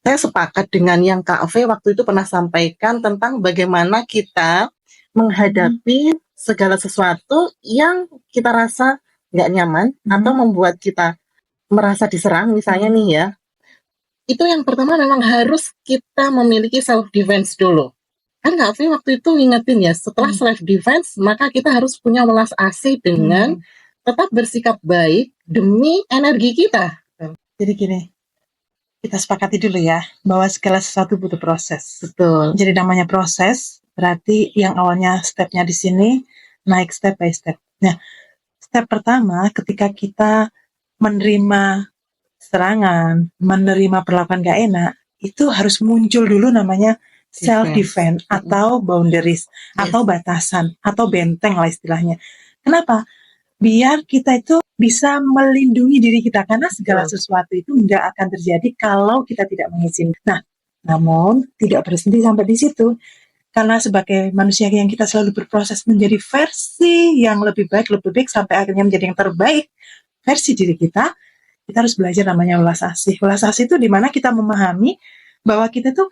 Saya sepakat dengan yang Kak V waktu itu pernah sampaikan tentang bagaimana kita menghadapi segala sesuatu yang kita rasa nggak nyaman atau membuat kita merasa diserang misalnya nih ya. Itu yang pertama memang harus kita memiliki self defense dulu. Kan Kak V waktu itu ngingetin ya, setelah self defense maka kita harus punya welas asih dengan tetap bersikap baik demi energi kita. Jadi gini, kita sepakati dulu ya, bahwa segala sesuatu butuh proses. Betul. Jadi namanya proses, berarti yang awalnya stepnya di sini, naik step by step. Nah, step pertama ketika kita menerima serangan, menerima perlakuan gak enak, itu harus muncul dulu namanya self-defense atau boundaries, atau batasan, atau benteng lah istilahnya. Kenapa? Biar kita itu bisa melindungi diri kita, karena segala sesuatu itu nggak akan terjadi kalau kita tidak mengizinkan. Nah, namun tidak berhenti sampai di situ, karena sebagai manusia yang kita selalu berproses menjadi versi yang lebih baik sampai akhirnya menjadi yang terbaik versi diri kita harus belajar namanya welas asih. Welas asih itu dimana kita memahami bahwa kita tuh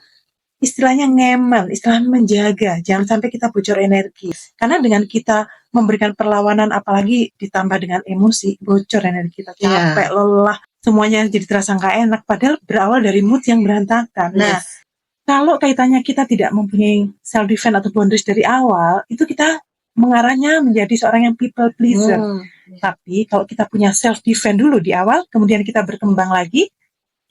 istilahnya ngemel, istilahnya menjaga, jangan sampai kita bocor energi. Karena dengan kita memberikan perlawanan, apalagi ditambah dengan emosi, bocor energi kita, capek, lelah, semuanya jadi terasa nggak enak, padahal berawal dari mood yang berantakan. Nah, kalau kaitannya kita tidak mempunyai self-defense atau boundaries dari awal, itu kita mengarahnya menjadi seorang yang people pleaser. Tapi kalau kita punya self-defense dulu di awal, kemudian kita berkembang lagi,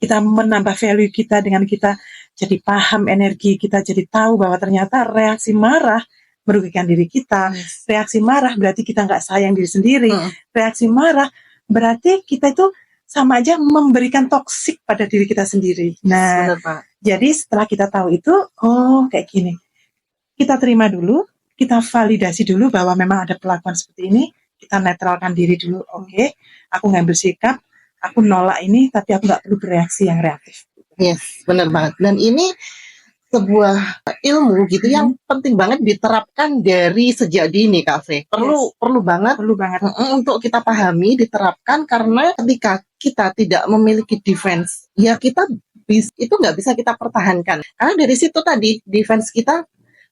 kita menambah value kita dengan kita jadi paham energi kita, jadi tahu bahwa ternyata reaksi marah merugikan diri kita. Reaksi marah berarti kita nggak sayang diri sendiri. Reaksi marah berarti kita itu sama aja memberikan toksik pada diri kita sendiri. Nah, jadi setelah kita tahu itu, oh kayak gini. Kita terima dulu, kita validasi dulu bahwa memang ada perlakuan seperti ini, kita netralkan diri dulu. Oke, aku ngambil sikap, aku nolak ini, tapi aku nggak perlu bereaksi yang reaktif. Yes, benar banget. Dan ini sebuah ilmu gitu yang penting banget diterapkan dari sejak dini, Kak V. Perlu banget untuk kita pahami, diterapkan, karena ketika kita tidak memiliki defense, ya kita itu nggak bisa kita pertahankan. Karena dari situ tadi defense kita.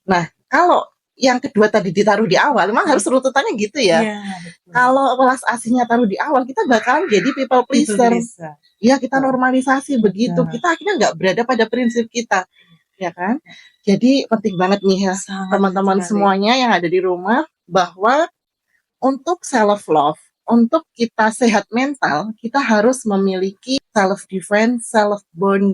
Nah, kalau yang kedua tadi ditaruh di awal, memang harus rututannya gitu ya. Kalau welas asihnya taruh di awal, kita bakal jadi people pleaser. Ya, kita normalisasi begitu. Kita akhirnya nggak berada pada prinsip kita, ya kan? Jadi penting banget nih ya, teman-teman semuanya yang ada di rumah, bahwa untuk self love, untuk kita sehat mental, kita harus memiliki self defense, self bonding.